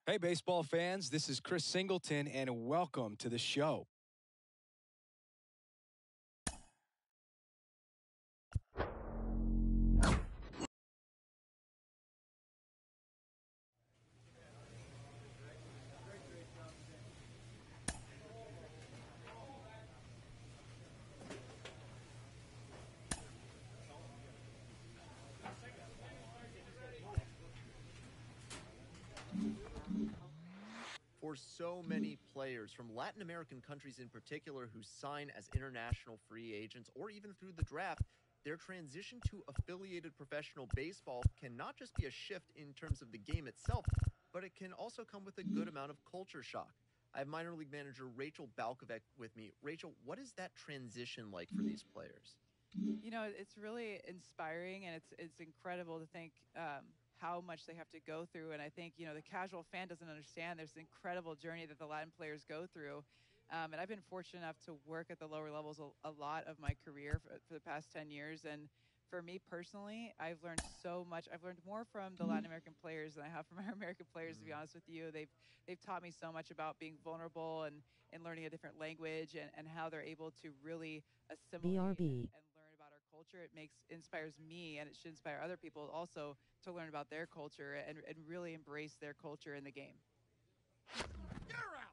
Hey, baseball fans, this is Chris Singleton, and welcome to the show. For so many players from Latin American countries in particular who sign as international free agents or even through the draft, their transition to affiliated professional baseball can not just be a shift in terms of the game itself, but it can also come with a good amount of culture shock. I have minor league manager Rachel Balkovec with me. Rachel, what is that transition like for these players? It's really inspiring, and it's incredible to think how much they have to go through. And I think the casual fan doesn't understand. There's an incredible journey that the Latin players go through. And I've been fortunate enough to work at the lower levels a lot of my career for the past 10 years. And for me personally, I've learned so much. I've learned more from the Latin American players than I have from our American players, to be honest with you. They've taught me so much about being vulnerable and learning a different language and how they're able to really assimilate and learn about our culture. Inspires me, and it should inspire other people also to learn about their culture and really embrace their culture in the game. You're out.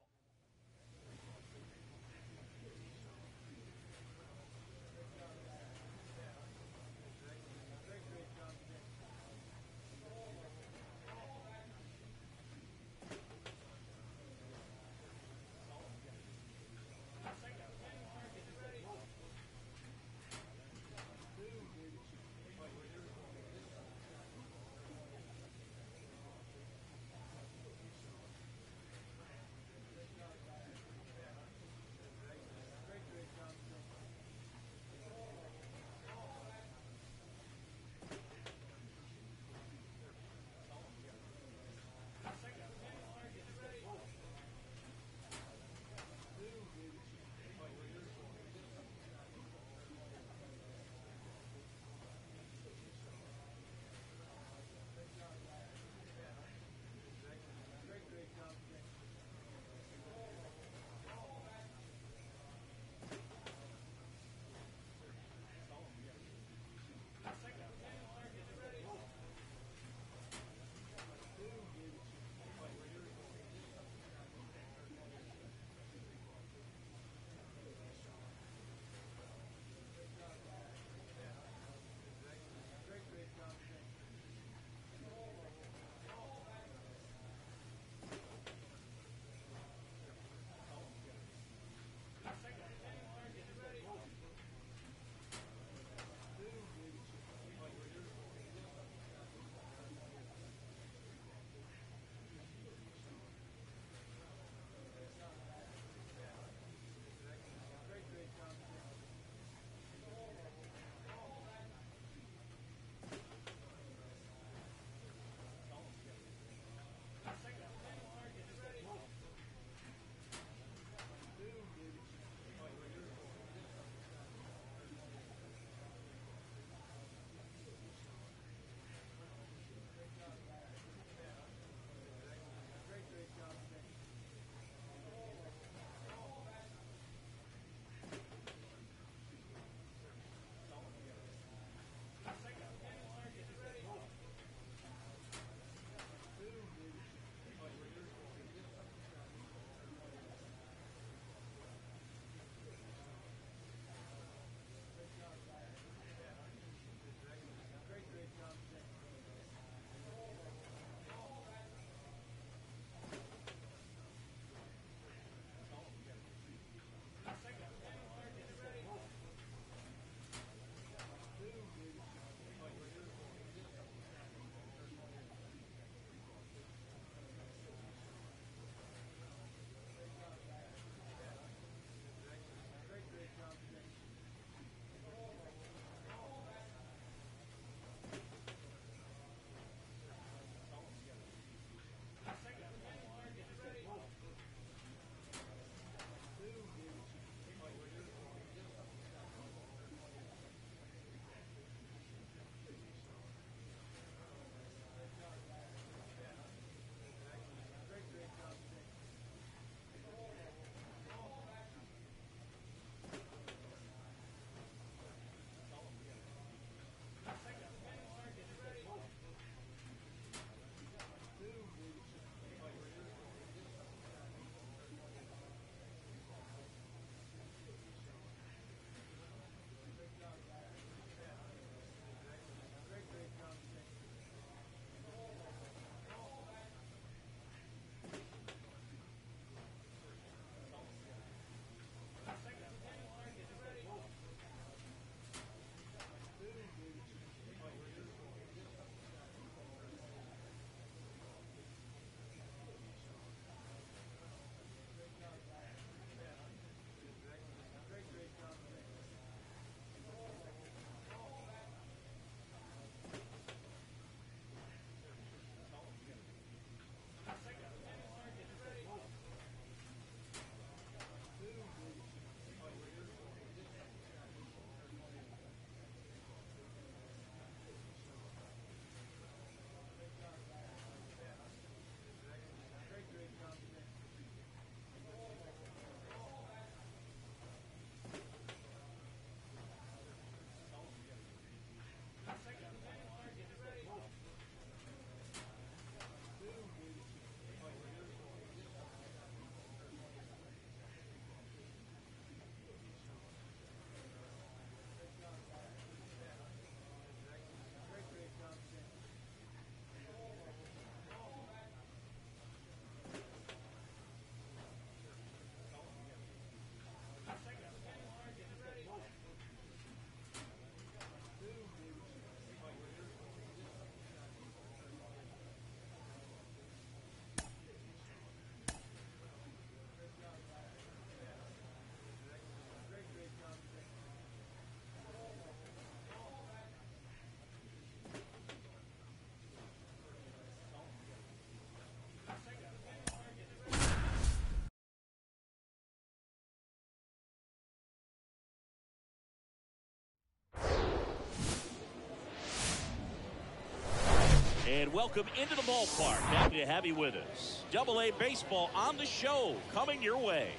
And welcome into the ballpark. Happy to have you with us. Double-A baseball on the show, coming your way.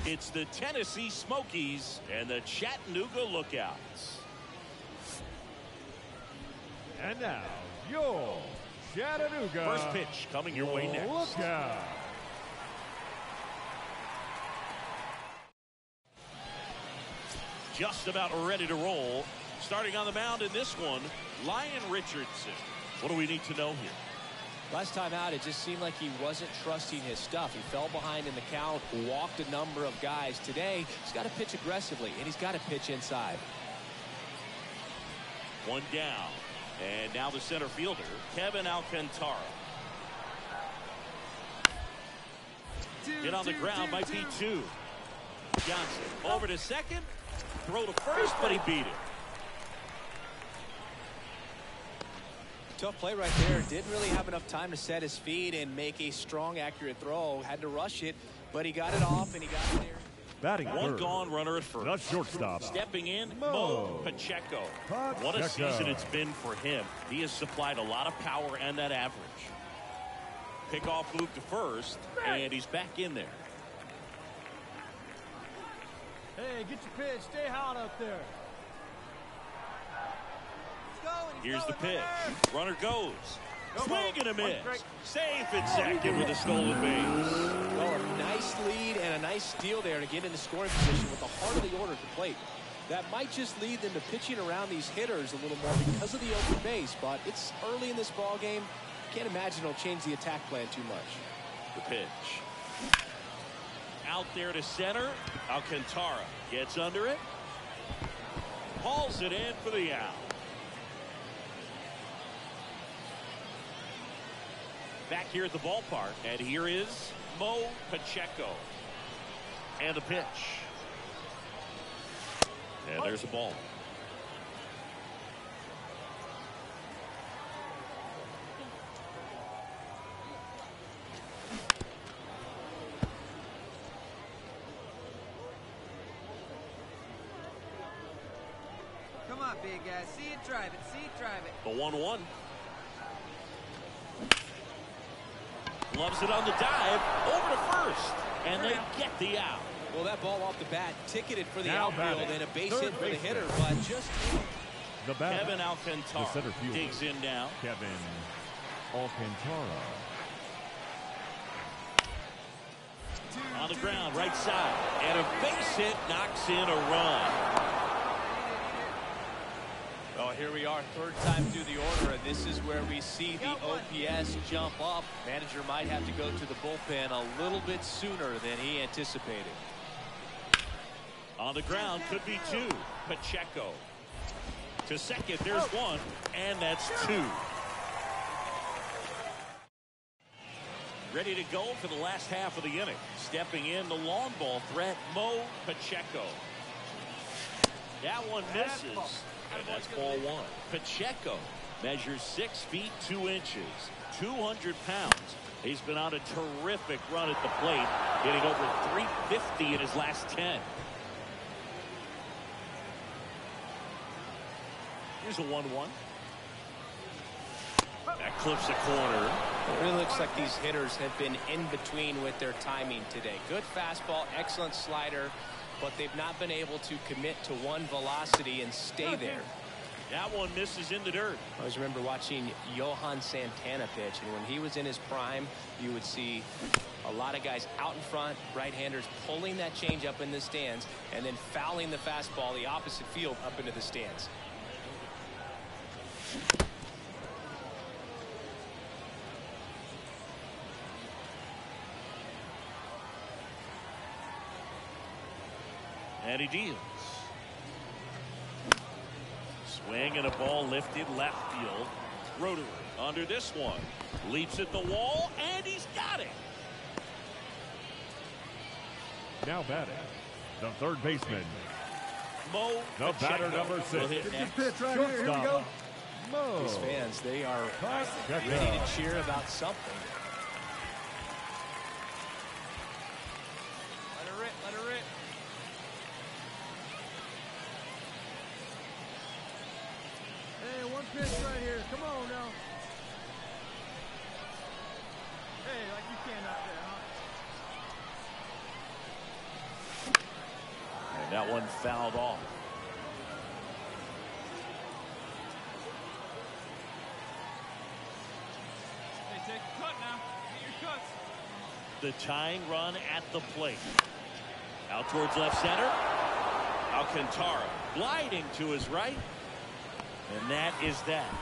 It's the Tennessee Smokies and the Chattanooga Lookouts. And now, your Chattanooga First pitch coming your way next. Lookout. Just about ready to roll. Starting on the mound in this one, Lyon Richardson. What do we need to know here? Last time out, it just seemed like he wasn't trusting his stuff. He fell behind in the count, walked a number of guys. Today, he's got to pitch aggressively, and he's got to pitch inside. One down. And now the center fielder, Kevin Alcantara. Hit on the ground might be two. Johnson over to second. Throw to first, but he beat it. Tough play right there. Didn't really have enough time to set his feet and make a strong, accurate throw. Had to rush it, but he got it off and he got it there. Batting One third, gone, runner at first. the shortstop. Stepping in, Mo Pacheco. What a season it's been for him. He has supplied a lot of power and that average. Pickoff move to first, and he's back in there. Hey, get your pitch. Stay hot up there. Here's the pitch. Runner goes. Swing and a miss. Safe at second with a stolen base. Oh, a nice lead and a nice steal there to get into scoring position with the heart of the order at the plate. That might just lead them to pitching around these hitters a little more because of the open base, but it's early in this ball game. Can't imagine it'll change the attack plan too much. The pitch. Out there to center. Alcantara gets under it. Hauls it in for the out. Back here at the ballpark, and here is Mo Pacheco. And the pitch. And there's the ball. Come on, big guy. See it, drive it. See it, drive it. The 1-1. Loves it on the dive, over to first, and they get the out. Well, that ball off the bat ticketed for the Now outfield batting, and a base third hit for the baseman. hitter, but just The batter, Kevin the Alcantara center fielder, digs in now. Kevin Alcantara. On the ground, right side, and a base hit knocks in a run. Oh, here we are, third time through the order, and this is where we see the OPS jump up. Manager might have to go to the bullpen a little bit sooner than he anticipated. On the ground, could be two. Pacheco to second, there's one, and that's two. Ready to go for the last half of the inning. Stepping in, the long ball threat, Mo Pacheco. That one misses. And that's ball one. Pacheco measures 6 feet 2 inches, 200 pounds. He's been on a terrific run at the plate, hitting over 350 in his last 10. Here's a 1-1. That clips a corner. It really looks like these hitters have been in between with their timing today. Good fastball, excellent slider, but they've not been able to commit to one velocity and stay there. That one misses in the dirt. I always remember watching Johan Santana pitch, and when he was in his prime, you would see a lot of guys out in front, right-handers pulling that change up in the stands, and then fouling the fastball the opposite field up into the stands. And he deals. Swing and a ball lifted left field. Rotary under this one. Leaps at the wall, and he's got it. Now batting, the third baseman, Mo the Pacheco batter number will 6. hit next. Pitch right here. Here we go. Mo These fans, they are Pacheco. ready to cheer about something. Let her rip. Let her rip. Hey, one pitch right here. Come on now. That one fouled off. Hey, take a cut now. Get your cuts. The tying run at the plate. Out towards left center. Alcantara gliding to his right. And that is that.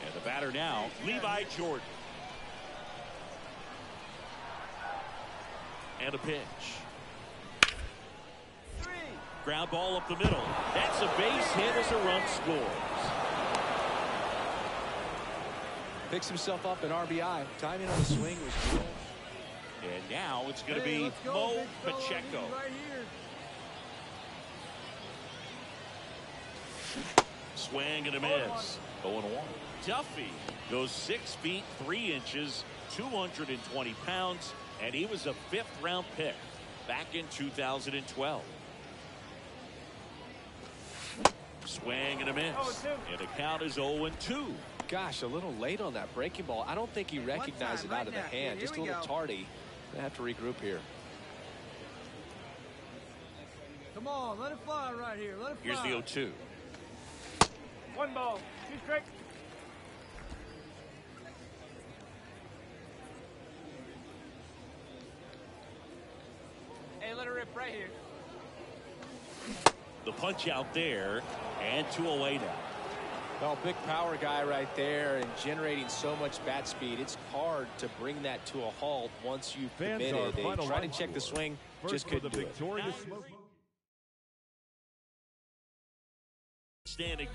And the batter now, Levi Jordan. And a pitch. Ground ball up the middle. That's a base hit as a run scores. Picks himself up an RBI. Timing on the swing was good. And now it's going to be Mo Pacheco. Right here. Swing and a miss. 0-1. Duffy goes 6 feet 3 inches, 220 pounds, and he was a 5th-round pick back in 2012. Swing and a miss. And the count is 0-2. Gosh, a little late on that breaking ball. I don't think he recognized it out of the hand. Just a little tardy. They have to regroup here. Come on, let it fly right here. Let it fly. Here's the 0-2. 1 ball. 2 strikes. Hey, let it rip right here. The punch out there, and 2 away now. Well, big power guy right there and generating so much bat speed. It's hard to bring that to a halt once you've committed. They try to check the swing, just couldn't do it. Standing.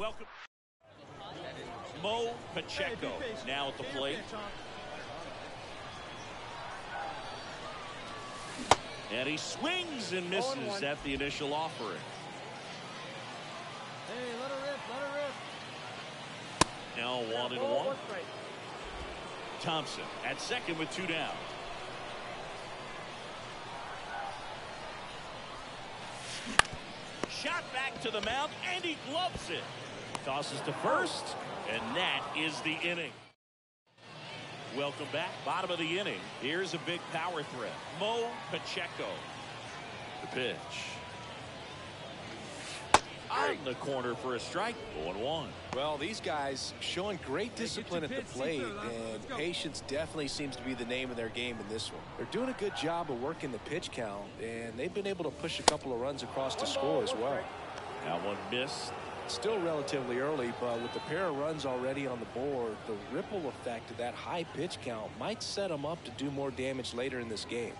Welcome. Mo Pacheco now at the plate. And he swings and misses at the initial offering. Hey, let her rip, let her rip. Now 1-1. Thompson at second with 2 down. Shot back to the mound, and he gloves it. Tosses to first, and that is the inning. Welcome back. Bottom of the inning. Here's a big power threat. Mo Pacheco. The pitch. On the corner for a strike. 0-1. Well, these guys showing great discipline at the plate, and patience definitely seems to be the name of their game in this one. They're doing a good job of working the pitch count, and they've been able to push a couple of runs across to score as well. That one missed. Still relatively early, but with the pair of runs already on the board, the ripple effect of that high pitch count might set them up to do more damage later in this game.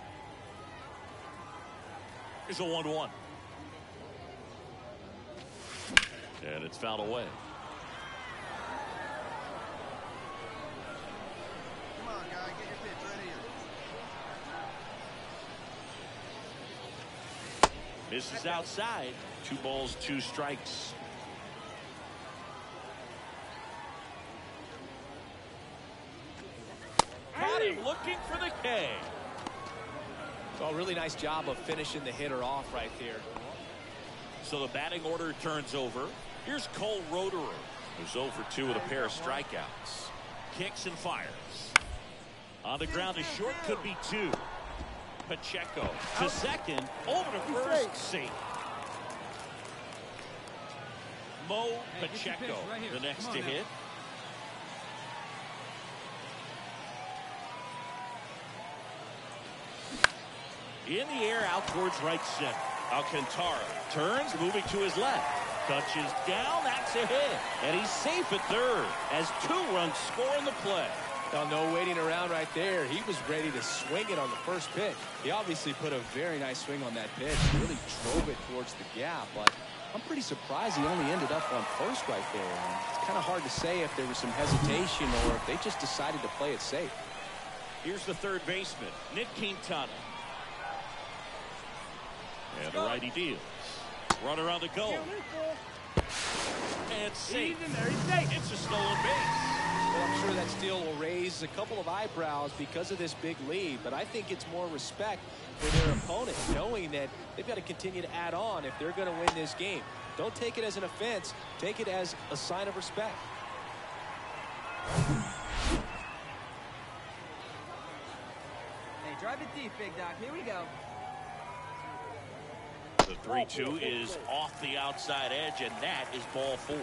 Here's a 1-1. And it's fouled away. Come on, guy, get your pitch right here. Misses outside. 2 balls, 2 strikes. Had him looking for the K. Oh, really nice job of finishing the hitter off right there. So the batting order turns over. Here's Cole Roederer, who's 0 for 2 with a pair of strikeouts. Kicks and fires. On the ground to short, could be 2. Pacheco to second, over to first, safe. Mo Pacheco, the next to hit. In the air, out towards right center. Alcantara turns, moving to his left. Touches down, that's a hit. And he's safe at third as 2 runs score in the play. Now, no waiting around right there. He was ready to swing it on the first pitch. He obviously put a very nice swing on that pitch. Really drove it towards the gap, but I'm pretty surprised he only ended up on first right there. And it's kind of hard to say if there was some hesitation or if they just decided to play it safe. Here's the third baseman, Nick Quintana. And the righty deals. Runner on the go. And safe. It's a stolen base. Well, I'm sure that steal will raise a couple of eyebrows because of this big lead, but I think it's more respect for their opponent, knowing that they've got to continue to add on if they're going to win this game. Don't take it as an offense. Take it as a sign of respect. Hey, drive it deep, big dog. Here we go. The 3-2 is off the outside edge, and that is ball 4.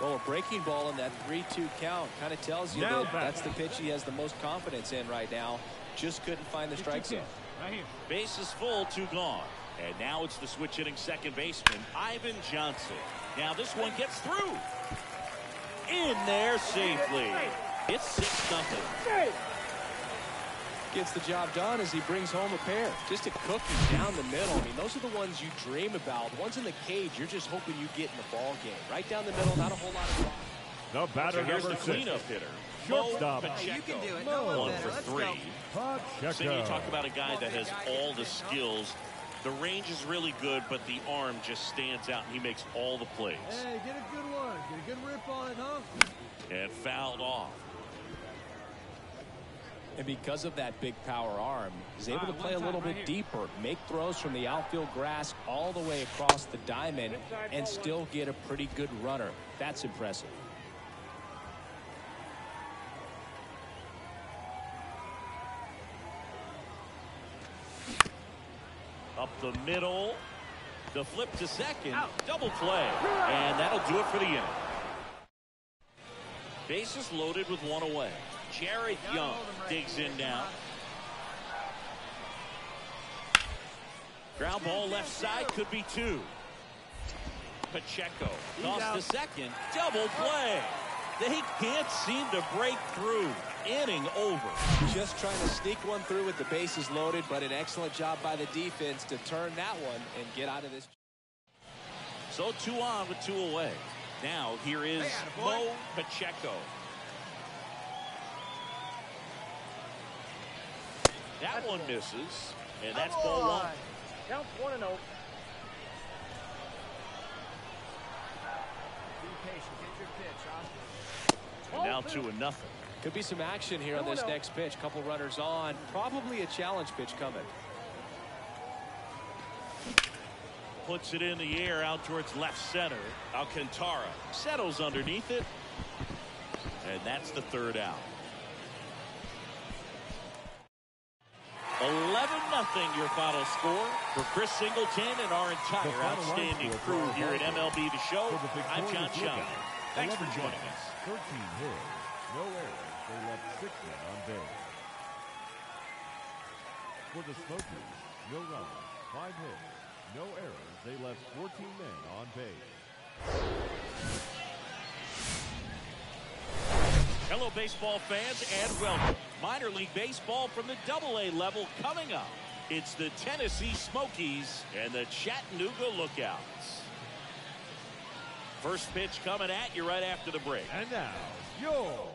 Well, a breaking ball in that 3-2 count kind of tells you that that's the pitch he has the most confidence in right now. Just couldn't find the strike zone. Right here. Base is full, 2 gone. And now it's the switch hitting second baseman, Ivan Johnson. Now this one gets through. In there safely. It's 6-0. Gets the job done as he brings home a pair. Just a cookie down the middle. I mean, those are the ones you dream about. Ones in the cage, you're just hoping you get in the ball game. Right down the middle, not a whole lot of fun. The batter, Here's the number 6. cleanup hitter, Shortstop. Mo Pacheco. Hey, you can do it. No one 1 better. for Let's 3. go. Pacheco. So you talk about a guy that has all the skills. The range is really good, but the arm just stands out, and he makes all the plays. Hey, get a good one. Get a good rip on it, huh? And fouled off. And because of that big power arm, he's able to play a little bit deeper, make throws from the outfield grass all the way across the diamond, and still get a pretty good runner. That's impressive. Up the middle. The flip to second. Double play. And that'll do it for the inning. Bases loaded with 1 away. Jared Young digs in now. Ground ball left side, could be 2. Pacheco toss to second. Double play. They can't seem to break through. Inning over. Just trying to sneak one through with the bases loaded, but an excellent job by the defense to turn that one and get out of this. So 2 on with 2 away. Now here is Mo Pacheco. That one misses, and that's ball one. Count 1-0. Be patient. Get your pitch, Oscar. And now 2-0. Could be some action here on this next pitch. Couple runners on. Probably a challenge pitch coming. Puts it in the air out towards left center. Alcantara settles underneath it. And that's the third out. 11-0 your final score for Chris Singleton and our entire outstanding crew here at MLB The Show. I'm John Shelby. Thanks for joining us. 13 hits, no errors. They left 6 men on base. For the Smokies, no runs, 5 hits, no errors. They left 14 men on base. Hello, baseball fans, and welcome. Minor League Baseball from the AA level coming up. It's the Tennessee Smokies and the Chattanooga Lookouts. First pitch coming at you right after the break. And now, yo!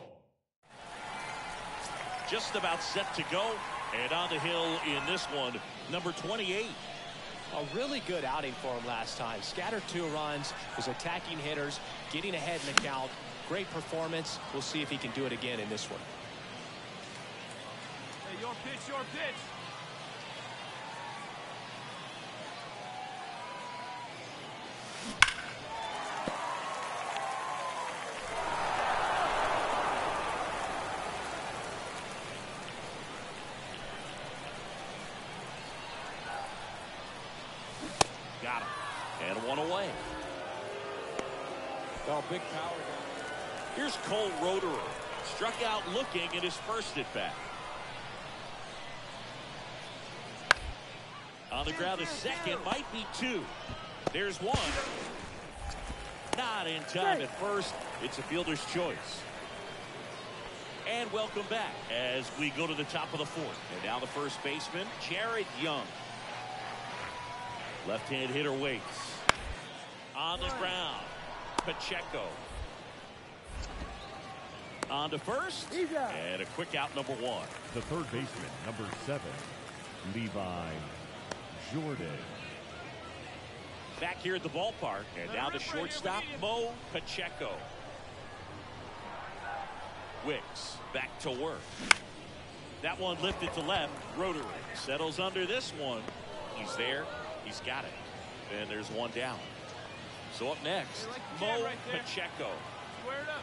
Just about set to go, and on the hill in this one, number 28. A really good outing for him last time. Scattered 2 runs, was attacking hitters, getting ahead in the count. Great performance. We'll see if he can do it again in this one. Hey, your pitch, your pitch. Got him. And one away. Oh, big power. Here's Cole Roederer. Struck out looking at his first at bat. On the ground, a second, might be 2. There's 1. Not in time at first. It's a fielder's choice. And welcome back as we go to the top of the 4th. And now the first baseman, Jared Young. Left-hand hitter waits. On the ground, Pacheco. On to first, and a quick out, number 1. The third baseman, number 7, Levi Jordan. Back here at the ballpark, and now the shortstop, Mo Pacheco. Wicks back to work. That one lifted to left. Roederer settles under this one. He's there. He's got it. And there's 1 down. So up next, Mo Pacheco. Square it up.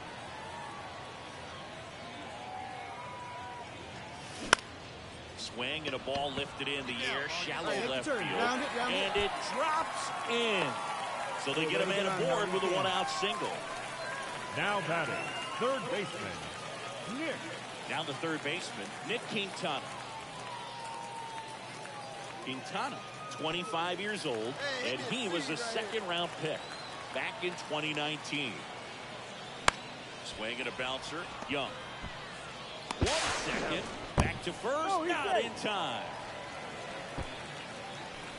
Swing and a ball lifted in the air, shallow left field, and it drops in. So they get a man aboard with a 1-out single. Now batting, third baseman, Nick. Down the third baseman, Nick Quintana. Quintana, 25 years old, and he was a second-round pick back in 2019. Swing and a bouncer, Young. 1 second. Back to first, not in time.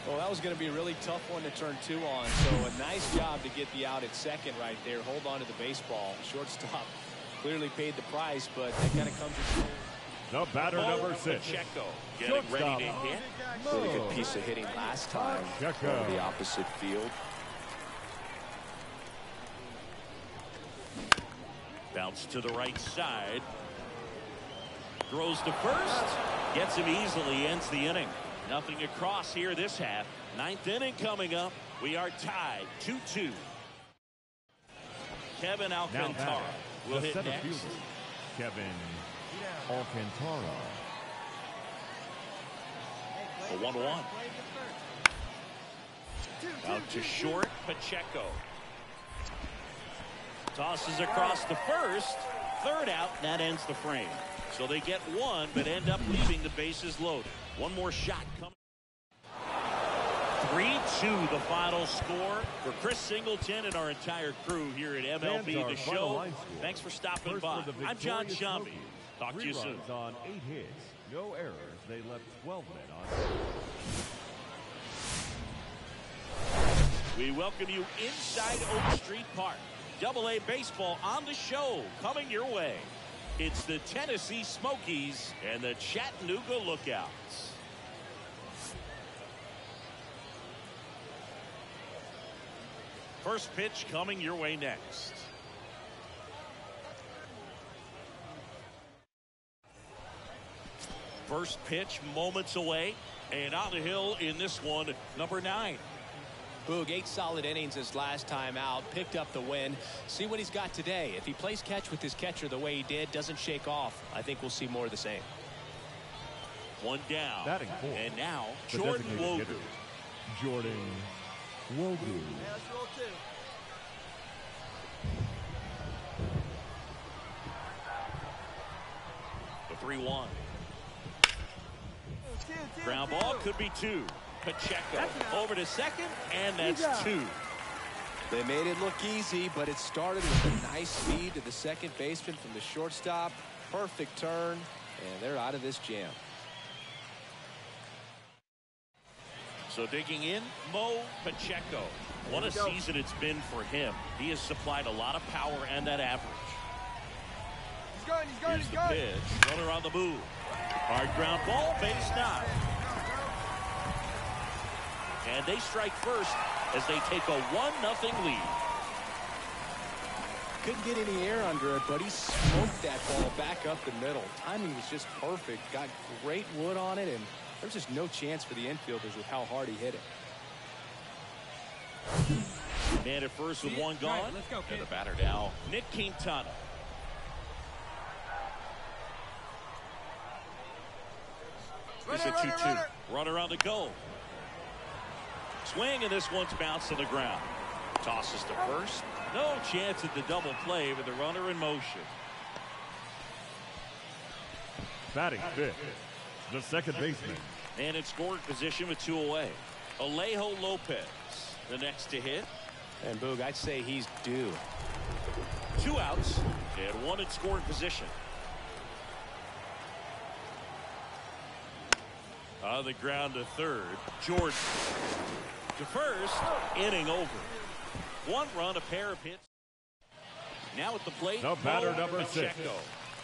Well, that was going to be a really tough one to turn 2 on. So a nice job to get the out at second right there. Hold on to the baseball. Shortstop clearly paid the price, but that kind of comes to the batter, number 6. Pacheco getting ready to hit. really good piece of hitting last time over the opposite field. Bounce to the right side. Throws to first. Gets him easily. Ends the inning. Nothing across here this half. 9th inning coming up. We are tied 2-2. Kevin Alcantara will hit next. Fielder, Kevin Alcantara. A 1-1. Out to short, Pacheco. Tosses across to first. Third out, and that ends the frame. So they get 1, but end up leaving the bases loaded. One more shot coming. 3-2 the final score for Chris Singleton and our entire crew here at MLB The Show. Thanks for stopping by. I'm John Shelby. Talk to you soon. On 8 hits, no errors. They left 12 men on. We welcome you inside Oak Street Park. Double-A baseball on the show coming your way. It's the Tennessee Smokies and the Chattanooga Lookouts. First pitch coming your way next. First pitch moments away, and on the hill in this one, number 9. Boog, 8 solid innings his last time out, picked up the win. See what he's got today. If he plays catch with his catcher the way he did, doesn't shake off, I think we'll see more of the same. One down. Batting fourth, and now the Jordan designated Wogu. hitter, Jordan Wogu. Hey, let's roll 2. The 3-1. Ground ball could be 2. Pacheco over to second, and that's 2. They made it look easy, but it started with a nice speed to the second baseman from the shortstop. Perfect turn, and they're out of this jam. So digging in, Mo Pacheco. What a season it's been for him. He has supplied a lot of power and that average. Here's the pitch. Runner on the move. Hard ground ball, base knock. And they strike first as they take a 1-0 lead. Couldn't get any air under it, but he smoked that ball back up the middle. Timing was just perfect. Got great wood on it, and there's just no chance for the infielders with how hard he hit it. Man at first with one gone. Right, let's go, and the batter now, Nick Quintana. It's a 2-2. Runner on the go. Swing, and this one's bounced to the ground. Tosses to first. No chance at the double play with the runner in motion. Batting fifth, the second baseman. And in scoring position with 2 away. Alejo Lopez, the next to hit. And Boog, I'd say he's due. 2 outs and 1 in scoring position. On the ground to third, Jordan. To first, inning over. 1 run, a pair of hits. Now at the plate, The batter, number 6. Pacheco.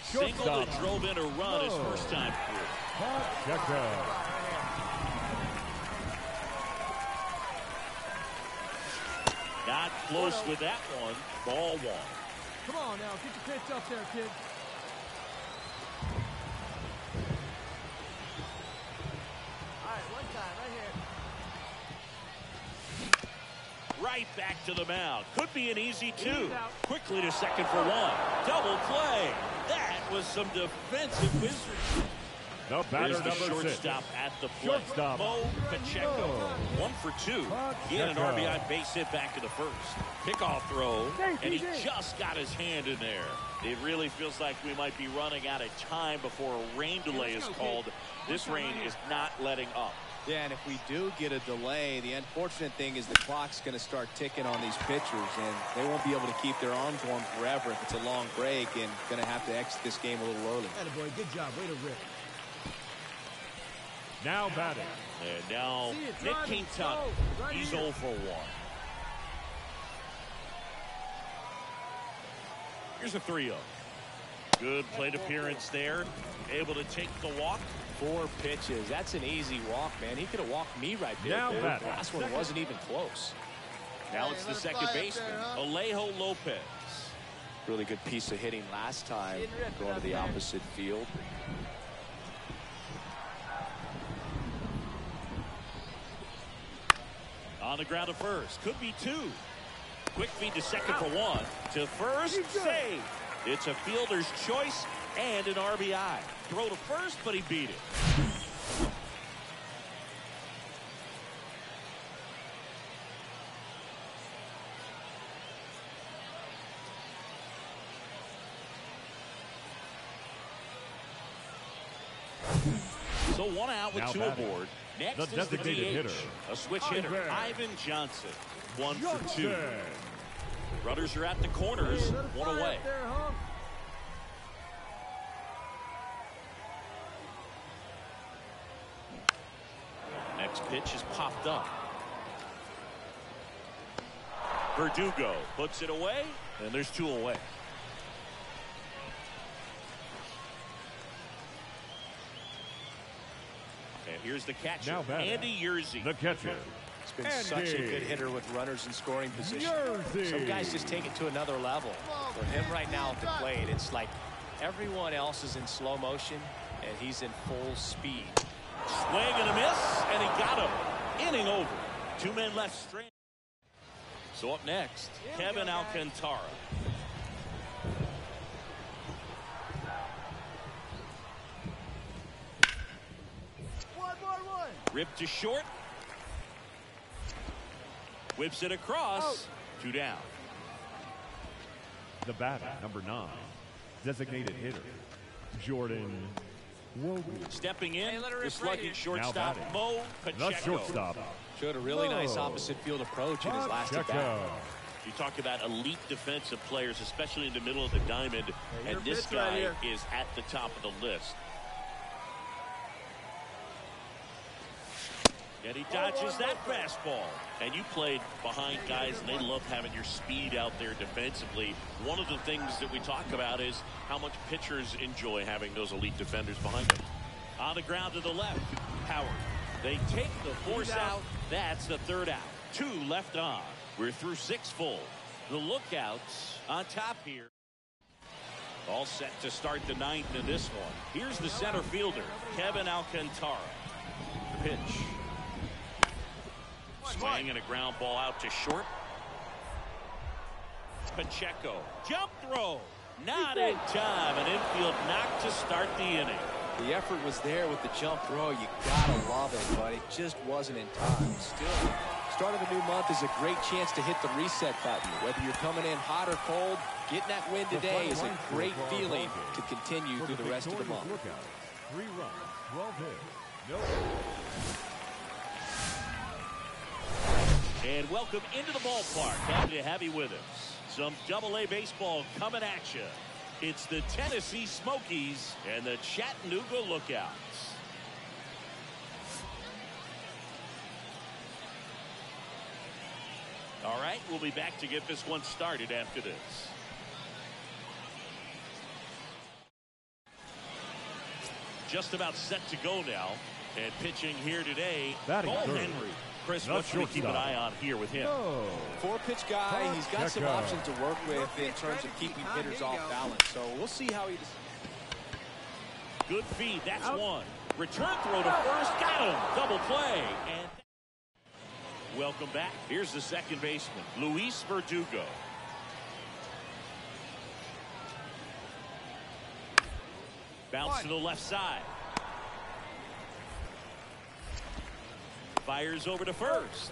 Single Shortstop. that drove in a run his first time through. Pacheco. Not close with that one. Ball 1. Come on now, get your pitch up there, kid. All right, one time, right here. Right back to the mound. Could be an easy 2. Quickly to second for 1. Double play. That was some defensive wizardry. The batter, There's the number 6. shortstop at the plate. Shortstop. Mo Pacheco. 1 for 2. He had an Pacheco. RBI base hit back in the first. Pickoff throw, and he just got his hand in there. It really feels like we might be running out of time before a rain delay is called. This rain is not letting up. Yeah, and if we do get a delay, the unfortunate thing is the clock's going to start ticking on these pitchers, and they won't be able to keep their arms warm forever if it's a long break, and going to have to exit this game a little early. Attaboy, good job. Way to rip. Now batting. And now See it, Nick drive it, Quintana. go. Right He's here. 0 for 1. Here's a 3-0. Good plate appearance there. Able to take the walk. 4 pitches. That's an easy walk, man. He could have walked me right there. Now The batting. last one wasn't even close. Now it's the second baseman, Alejo Lopez. Really good piece of hitting last time, going to the opposite field. On the ground to first. Could be 2. Quick feed to second for 1. To first, save. It's a fielder's choice and an RBI. Throw to first, but he beat it. So 1 out with Now 2 batting. aboard. Next The is the designated DH. hitter, A switch hitter, Ivan. Ivan Johnson. 1 for 2. Johnson. Runners are at the corners. Hey, let it 1 fly away. up there, huh? Next pitch is popped up. Verdugo puts it away, and there's 2 away. And here's the catcher, Andy Yerzy. The catcher. He's been such a good hitter with runners in scoring position. Some guys just take it to another level. For him right now at the plate, it's like everyone else is in slow motion, and he's in full speed. Swing and a miss, and he got him. Inning over. 2 men left stranded. So up next, Kevin Alcantara. Ripped to short. Whips it across. 2 down. The batter, number 9, designated hitter, Jordan Wogan. Stepping in, Hey, let her the rip slugging right shortstop, Mo The Pacheco. shortstop. Showed a really nice opposite field approach in his last at bat. You talk about elite defensive players, especially in the middle of the diamond, and this guy is at the top of the list. And he dodges that fastball. And you played behind guys, and they love having your speed out there defensively. One of the things that we talk about is how much pitchers enjoy having those elite defenders behind them. On the ground to the left, Howard. They take the force out. That's the 3rd out. 2 left on. We're through 6 full. The Lookouts on top here. All set to start the 9th in this one. Here's the center fielder, Kevin Alcantara. The pitch. Swing and a ground ball out to short. Pacheco. Jump throw. Not in time. An infield knock to start the inning. The effort was there with the jump throw. You gotta love it, but it just wasn't in time. Still, start of a new month is a great chance to hit the reset button. Whether you're coming in hot or cold, getting that win today is a great feeling to continue through the rest of the month. 3 runs, 12 hits, no. And welcome into the ballpark. Happy to have you with us. Some Double-A baseball coming at you. It's the Tennessee Smokies and the Chattanooga Lookouts. All right, we'll be back to get this one started after this. Just about set to go now. And pitching here today, Cole Henry. Chris, what should we keep an eye on here with him? 4-pitch guy. He's got some options to work with in terms of keeping hitters off balance. So we'll see how he does. Good feed. That's 1. Return throw to first. Got him. Double play. And welcome back. Here's the second baseman, Luis Verdugo. Bounce to the left side. Fires over to first.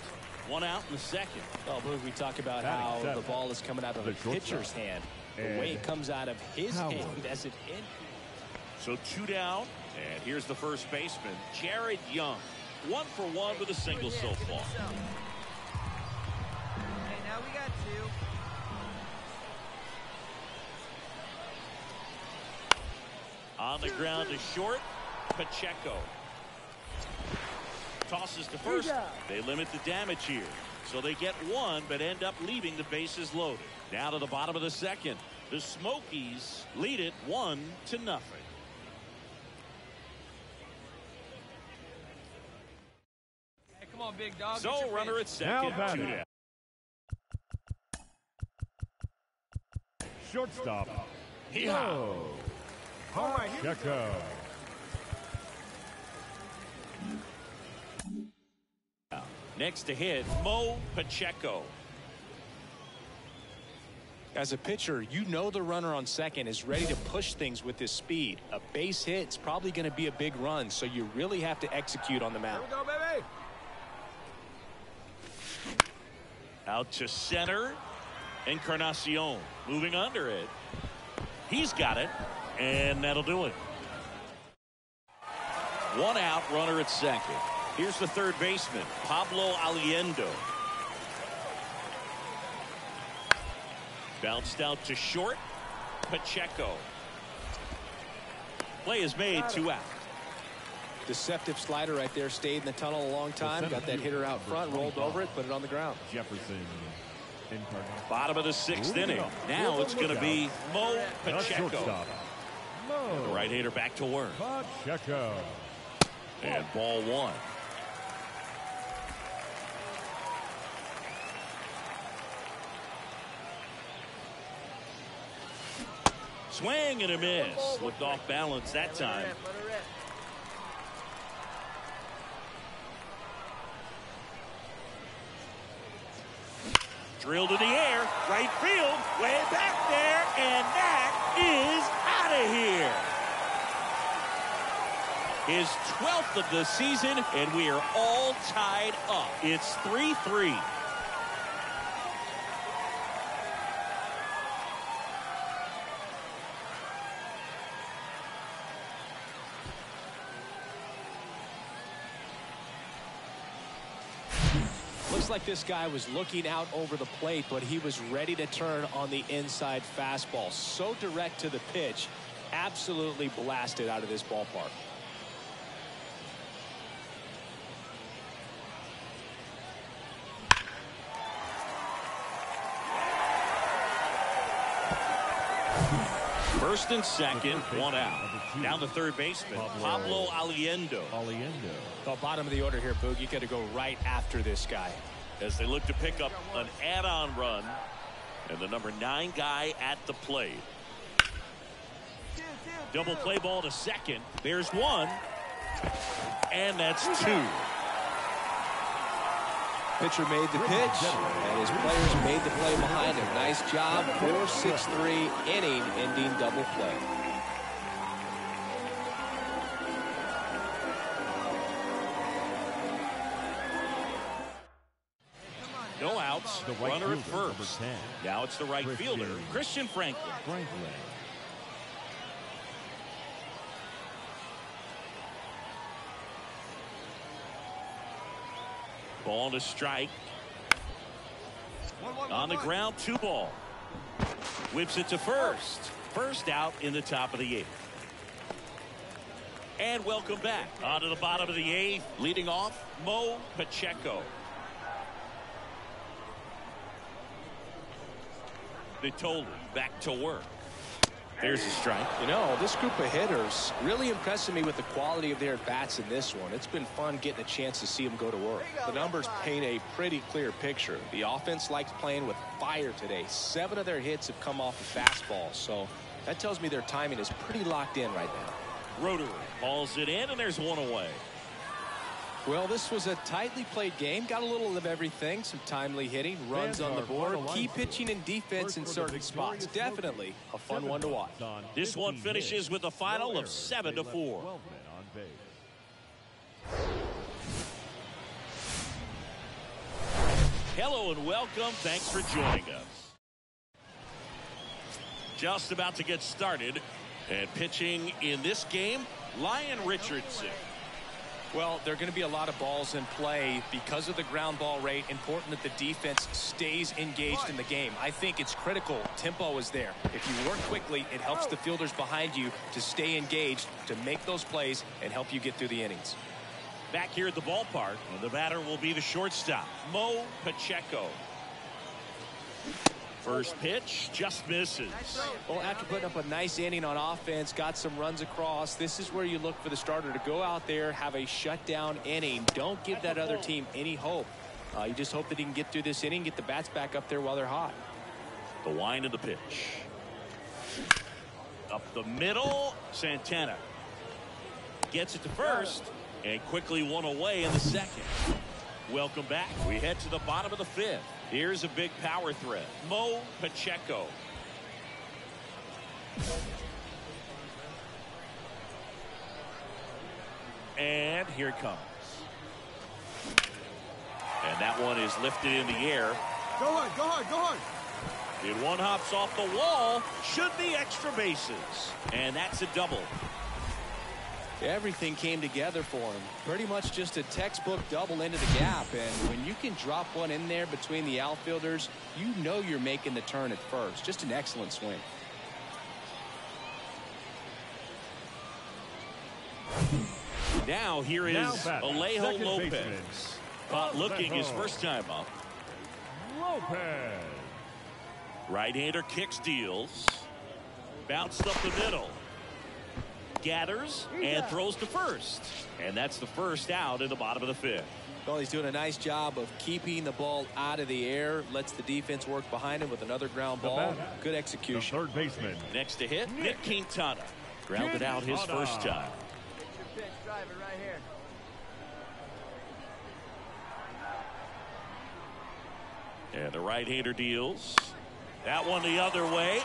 1 out in the second. Well, Boog, we talk about how the ball is coming out of the pitcher's hand. The way it comes out of his hand as it ends. So 2 down. And here's the first baseman, Jared Young. 1 for 1 with a single so far. Hey, now we got 2. On the ground to short, Pacheco. Tosses to first. They limit the damage here. So they get 1, but end up leaving the bases loaded. Now to the bottom of the second. The Smokies lead it 1-0. Hey, come on, big dog. So runner at second. 2 down. Shortstop. Pacheco. Next to hit, Mo Pacheco. As a pitcher, you know the runner on second is ready to push things with his speed. A base hit's probably going to be a big run, so you really have to execute on the mound. Here we go, baby. Out to center. Encarnacion moving under it. He's got it, and that'll do it. 1 out, runner at second. Here's the third baseman, Pablo Aliendo. Bounced out to short. Pacheco. Play is made, 2 out. Deceptive slider right there. Stayed in the tunnel a long time. Got that hitter out front, rolled over it, put it on the ground. Jefferson Bottom of the 6th inning. Now it's going to be Mo Pacheco. The right-hander back to work. Pacheco. And ball 1. Swing and a miss. Looked off balance that time. Drilled in the air, right field, way back there, and that is out of here. His 12th of the season, and we are all tied up. It's 3-3. Looks like this guy was looking out over the plate, but he was ready to turn on the inside fastball. So direct to the pitch, absolutely blasted out of this ballpark. First and second, 1 out. Now the third baseman, Pablo Aliendo. The bottom of the order here, Boog. You got to go right after this guy. As they look to pick up an add-on run, and the number 9 guy at the plate. Double play ball to second. There's 1, and that's 2. Pitcher made the pitch, and his players made the play behind him. Nice job. 4-6-3 inning, ending double play. No outs. The runner at first. Now it's the right fielder, Christian Franklin. Ball to strike. On the ground, 2 ball. Whips it to first. First out in the top of the 8th. And welcome back. On to the bottom of the 8th. Leading off, Mo Pacheco. Vitoli back to work. There's a strike. You know, this group of hitters really impressing me with the quality of their at-bats in this one. It's been fun getting a chance to see them go to work. The numbers paint a pretty clear picture. The offense likes playing with fire today. 7 of their hits have come off of fastballs, so that tells me their timing is pretty locked in right now. Rotary hauls it in, and there's 1 away. Well, this was a tightly played game. Got a little of everything. Some timely hitting, runs on the board, key pitching and defense in certain spots. Definitely a fun one to watch. This one finishes with a final of 7-4. Hello and welcome. Thanks for joining us. Just about to get started, and pitching in this game, Lyon Richardson. Well, there are going to be a lot of balls in play because of the ground ball rate. Important that the defense stays engaged in the game. I think it's critical. Tempo is there. If you work quickly, it helps the fielders behind you to stay engaged, to make those plays, and help you get through the innings. Back here at the ballpark, and the batter will be the shortstop, Mo Pacheco. First pitch just misses. Well, after putting up a nice inning on offense, got some runs across, this is where you look for the starter to go out there, have a shutdown inning. Don't give that other team any hope. You just hope that he can get through this inning, get the bats back up there while they're hot. The wind of the pitch. Up the middle, Santana gets it to first, and quickly 1 away in the second. Welcome back. We head to the bottom of the 5th. Here's a big power threat, Mo Pacheco. And here it comes. And that one is lifted in the air. Go hard, go hard, go hard. And one hops off the wall. Should be extra bases. And that's a double. Everything came together for him. Pretty much just a textbook double into the gap. And when you can drop one in there between the outfielders, you know you're making the turn at first. Just an excellent swing. Now here is Alejo Lopez. Caught looking his first time up. Lopez. Right-hander kicks, deals. Bounced up the middle. Gathers and throws to first. And that's the first out in the bottom of the 5th. Well, he's doing a nice job of keeping the ball out of the air. Lets the defense work behind him with another ground ball. Good execution. The third baseman. Next to hit, Nick Quintana. Grounded out his first time. Pitch, drive it right here. And the right-hander deals. That one the other way.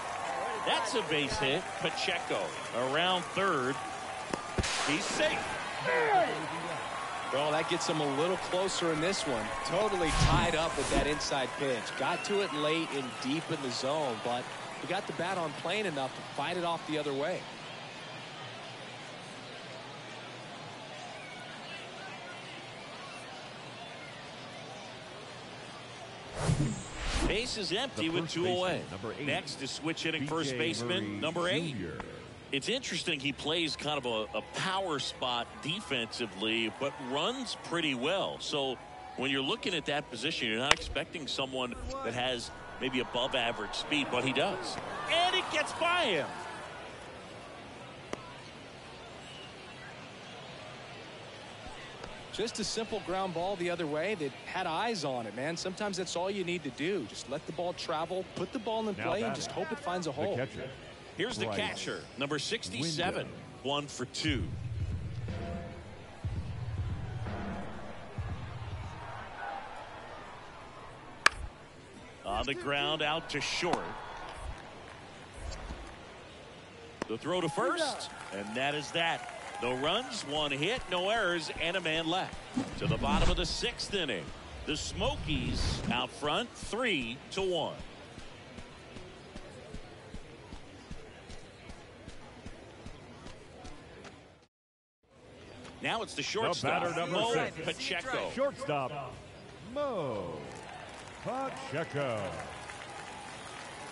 That's a base hit. Pacheco around third. He's safe. Well, that gets him a little closer in this one. Totally tied up with that inside pitch. Got to it late and deep in the zone, but he got the bat on plane enough to fight it off the other way. Base is empty with 2 away. Next is switch hitting first baseman, number 8. It's interesting he plays kind of a power spot defensively, but runs pretty well. So when you're looking at that position, you're not expecting someone that has maybe above average speed, but he does. And it gets by him. Just a simple ground ball the other way that had eyes on it, man. Sometimes that's all you need to do. Just let the ball travel, put the ball in play, and just hope it finds a hole. Here's the catcher, number 67, 1 for 2. On the ground, out to short. The throw to first, and that is that. No runs, 1 hit, no errors, and a man left. To the bottom of the 6th inning. The Smokies out front, 3-1. Now it's the shortstop, Mo Pacheco. Shortstop, Mo Pacheco.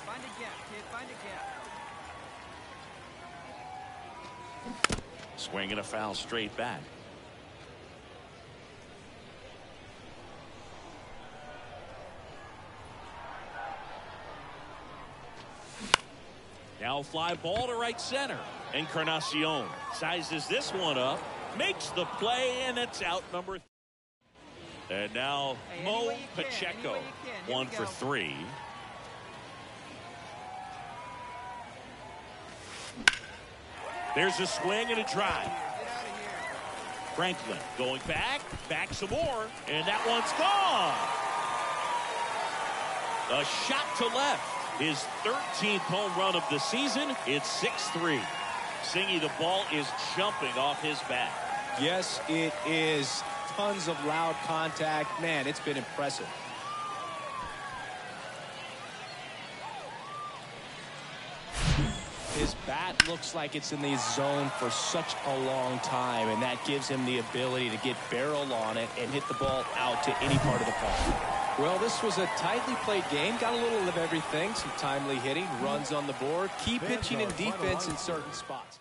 Find a gap, kid. Find a gap. Swinging a foul straight back. Now fly ball to right center. Encarnacion sizes this one up, makes the play, and it's out number 3. And now Mo Pacheco, 1 for 3. There's a swing and a drive. Franklin going back some more, and that one's gone. A shot to left. His 13th home run of the season. It's 6-3. Singy, the ball is jumping off his bat. Yes, it is. Tons of loud contact. Man, it's been impressive. His bat looks like it's in the zone for such a long time, and that gives him the ability to get barrel on it and hit the ball out to any part of the park. Well, this was a tightly played game. Got a little of everything. Some timely hitting, runs on the board, key pitching and defense in certain spots.